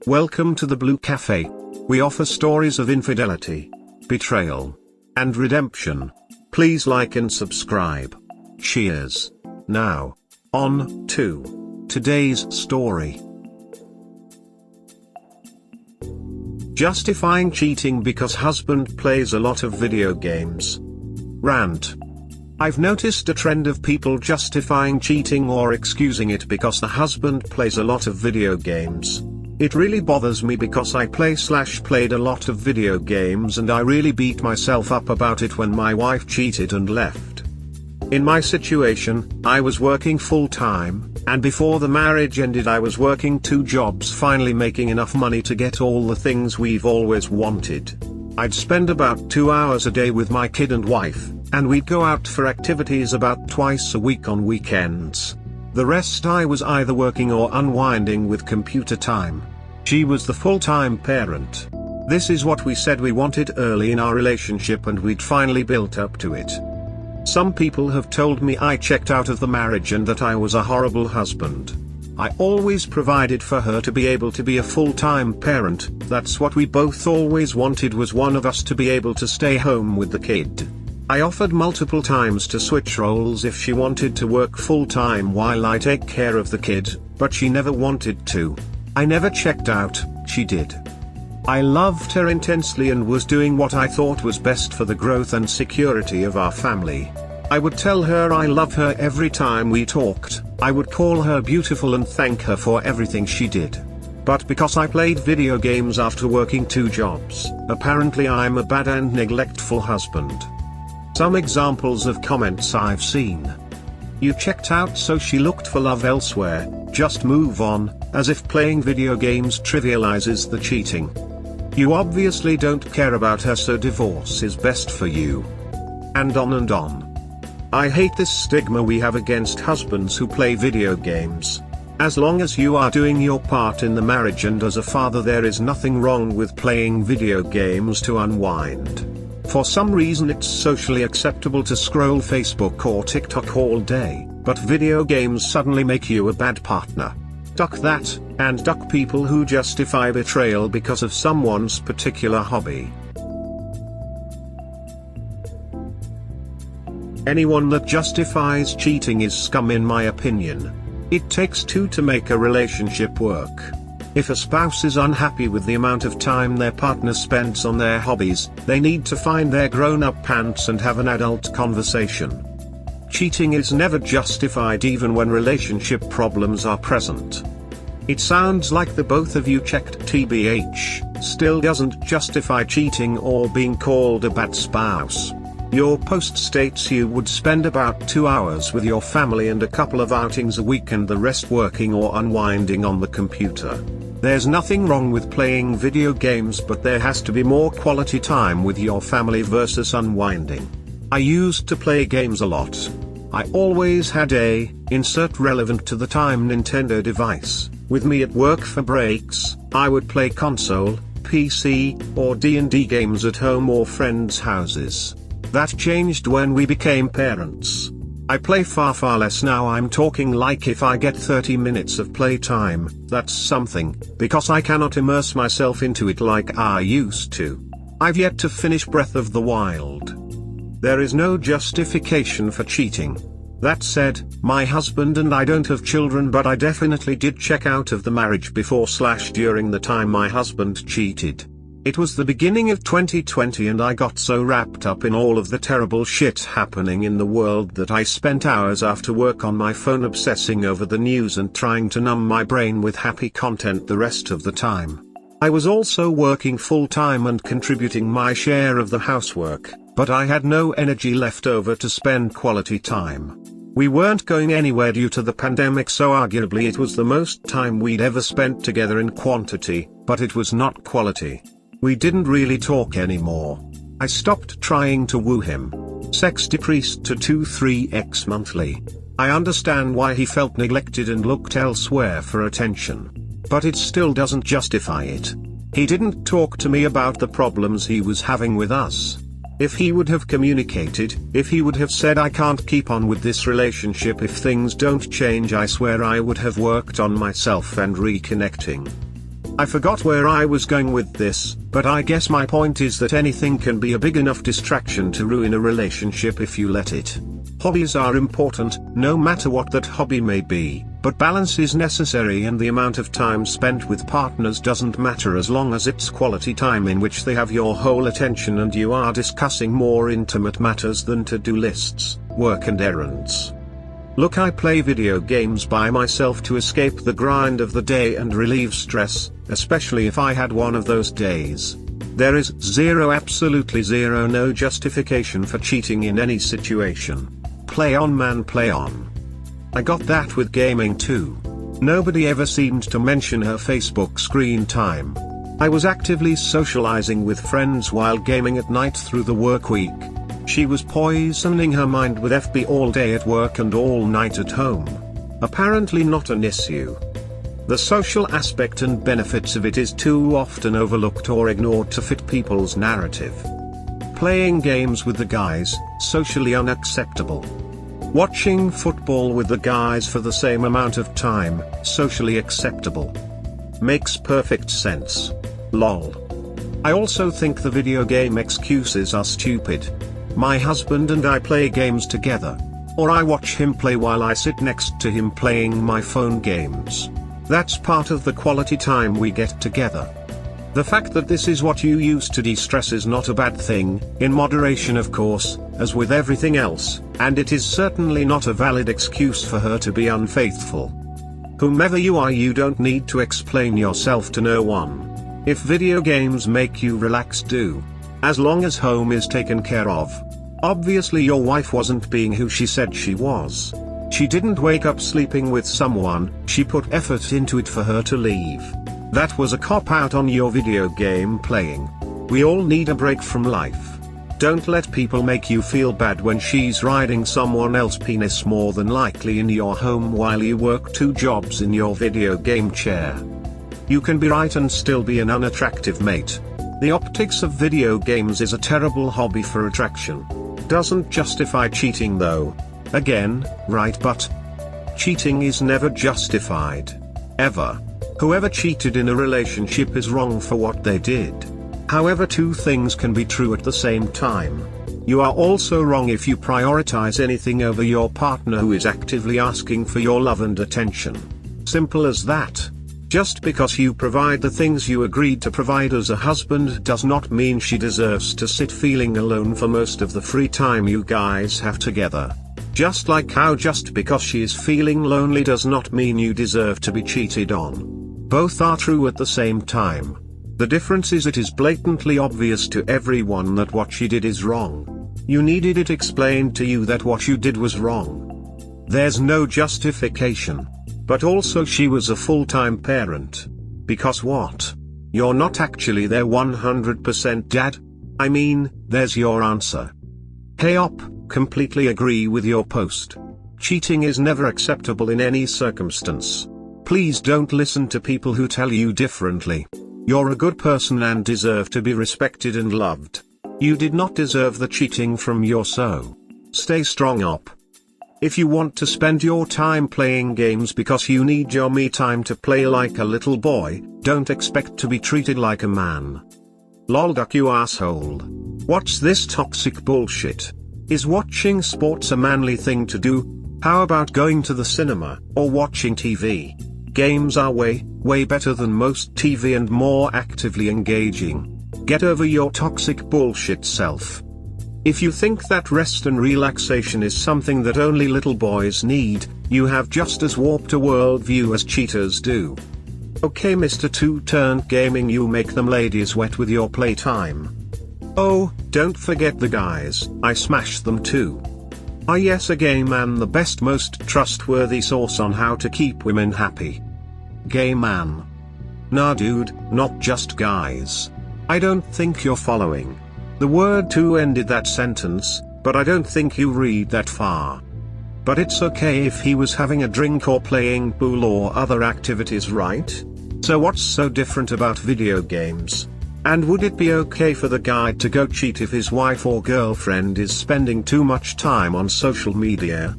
Welcome to the Blue Cafe. We offer stories of infidelity, betrayal, and redemption. Please like and subscribe. Cheers. Now, on to today's story. Justifying cheating because husband plays a lot of video games. Rant. I've noticed a trend of people justifying cheating or excusing it because the husband plays a lot of video games. It really bothers me because I played a lot of video games and I really beat myself up about it when my wife cheated and left. In my situation, I was working full-time, and before the marriage ended I was working 2 jobs, finally making enough money to get all the things we've always wanted. I'd spend about 2 hours a day with my kid and wife, and we'd go out for activities about twice a week on weekends. The rest I was either working or unwinding with computer time. She was the full-time parent. This is what we said we wanted early in our relationship, and we'd finally built up to it. Some people have told me I checked out of the marriage and that I was a horrible husband. I always provided for her to be able to be a full-time parent. That's what we both always wanted, was one of us to be able to stay home with the kid. I offered multiple times to switch roles if she wanted to work full-time while I take care of the kid, but she never wanted to. I never checked out, she did. I loved her intensely and was doing what I thought was best for the growth and security of our family. I would tell her I love her every time we talked. I would call her beautiful and thank her for everything she did. But because I played video games after working 2 jobs, apparently I'm a bad and neglectful husband. Some examples of comments I've seen. You checked out so she looked for love elsewhere, just move on, as if playing video games trivializes the cheating. You obviously don't care about her, so divorce is best for you. And on and on. I hate this stigma we have against husbands who play video games. As long as you are doing your part in the marriage and as a father, there is nothing wrong with playing video games to unwind. For some reason it's socially acceptable to scroll Facebook or TikTok all day, but video games suddenly make you a bad partner. Duck that, and duck people who justify betrayal because of someone's particular hobby. Anyone that justifies cheating is scum in my opinion. It takes 2 to make a relationship work. If a spouse is unhappy with the amount of time their partner spends on their hobbies, they need to find their grown-up pants and have an adult conversation. Cheating is never justified even when relationship problems are present. It sounds like the both of you checked TBH, still doesn't justify cheating or being called a bad spouse. Your post states you would spend about 2 hours with your family and a couple of outings a week and the rest working or unwinding on the computer. There's nothing wrong with playing video games, but there has to be more quality time with your family versus unwinding. I used to play games a lot. I always had a, insert relevant to the time Nintendo device, with me at work for breaks. I would play console, PC, or D&D games at home or friends' houses. That changed when we became parents. I play far less now. I'm talking like if I get 30 minutes of playtime, that's something, because I cannot immerse myself into it like I used to. I've yet to finish Breath of the Wild. There is no justification for cheating. That said, my husband and I don't have children, but I definitely did check out of the marriage before/during the time my husband cheated. It was the beginning of 2020 and I got so wrapped up in all of the terrible shit happening in the world that I spent hours after work on my phone obsessing over the news and trying to numb my brain with happy content the rest of the time. I was also working full-time and contributing my share of the housework, but I had no energy left over to spend quality time. We weren't going anywhere due to the pandemic, so arguably it was the most time we'd ever spent together in quantity, but it was not quality. We didn't really talk anymore. I stopped trying to woo him. Sex decreased to 2-3x monthly. I understand why he felt neglected and looked elsewhere for attention. But it still doesn't justify it. He didn't talk to me about the problems he was having with us. If he would have communicated, if he would have said I can't keep on with this relationship if things don't change, I swear I would have worked on myself and reconnecting. I forgot where I was going with this, but I guess my point is that anything can be a big enough distraction to ruin a relationship if you let it. Hobbies are important, no matter what that hobby may be, but balance is necessary, and the amount of time spent with partners doesn't matter as long as it's quality time in which they have your whole attention and you are discussing more intimate matters than to-do lists, work and errands. Look, I play video games by myself to escape the grind of the day and relieve stress, especially if I had one of those days. There is absolutely zero, no justification for cheating in any situation. Play on, man, play on. I got that with gaming too. Nobody ever seemed to mention her Facebook screen time. I was actively socializing with friends while gaming at night through the work week. She was poisoning her mind with FB all day at work and all night at home. Apparently not an issue. The social aspect and benefits of it is too often overlooked or ignored to fit people's narrative. Playing games with the guys, socially unacceptable. Watching football with the guys for the same amount of time, socially acceptable. Makes perfect sense. Lol. I also think the video game excuses are stupid. My husband and I play games together. Or I watch him play while I sit next to him playing my phone games. That's part of the quality time we get together. The fact that this is what you use to de-stress is not a bad thing, in moderation of course, as with everything else, and it is certainly not a valid excuse for her to be unfaithful. Whomever you are, you don't need to explain yourself to no one. If video games make you relax, do. As long as home is taken care of. Obviously your wife wasn't being who she said she was. She didn't wake up sleeping with someone, she put effort into it for her to leave. That was a cop-out on your video game playing. We all need a break from life. Don't let people make you feel bad when she's riding someone else's penis more than likely in your home while you work 2 jobs in your video game chair. You can be right and still be an unattractive mate. The optics of video games is a terrible hobby for attraction. Doesn't justify cheating though. Again, right, but cheating is never justified. Ever. Whoever cheated in a relationship is wrong for what they did. However, 2 things can be true at the same time. You are also wrong if you prioritize anything over your partner who is actively asking for your love and attention. Simple as that. Just because you provide the things you agreed to provide as a husband does not mean she deserves to sit feeling alone for most of the free time you guys have together. Just like how just because she is feeling lonely does not mean you deserve to be cheated on. Both are true at the same time. The difference is it is blatantly obvious to everyone that what she did is wrong. You needed it explained to you that what you did was wrong. There's no justification. But also she was a full-time parent. Because what? You're not actually their 100% dad? I mean, there's your answer. Hey op, completely agree with your post. Cheating is never acceptable in any circumstance. Please don't listen to people who tell you differently. You're a good person and deserve to be respected and loved. You did not deserve the cheating from your so. Stay strong op. If you want to spend your time playing games because you need your me time to play like a little boy, don't expect to be treated like a man. Lol duck you asshole. What's this toxic bullshit? Is watching sports a manly thing to do? How about going to the cinema, or watching TV? Games are way better than most TV and more actively engaging. Get over your toxic bullshit self. If you think that rest and relaxation is something that only little boys need, you have just as warped a worldview as cheaters do. Okay Mr. Two-Turned Gaming, you make them ladies wet with your playtime. Oh, don't forget the guys, I smash them too. Ah yes, a gay man, the best most trustworthy source on how to keep women happy. Gay man. Nah dude, not just guys. I don't think you're following. The word "to" ended that sentence, but I don't think you read that far. But it's okay if he was having a drink or playing pool or other activities, right? So what's so different about video games? And would it be okay for the guy to go cheat if his wife or girlfriend is spending too much time on social media?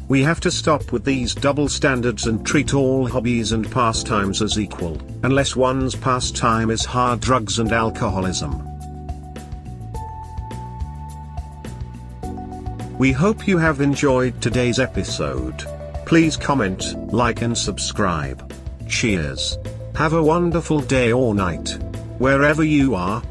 We have to stop with these double standards and treat all hobbies and pastimes as equal, unless one's pastime is hard drugs and alcoholism. We hope you have enjoyed today's episode. Please comment, like and subscribe. Cheers. Have a wonderful day or night, wherever you are.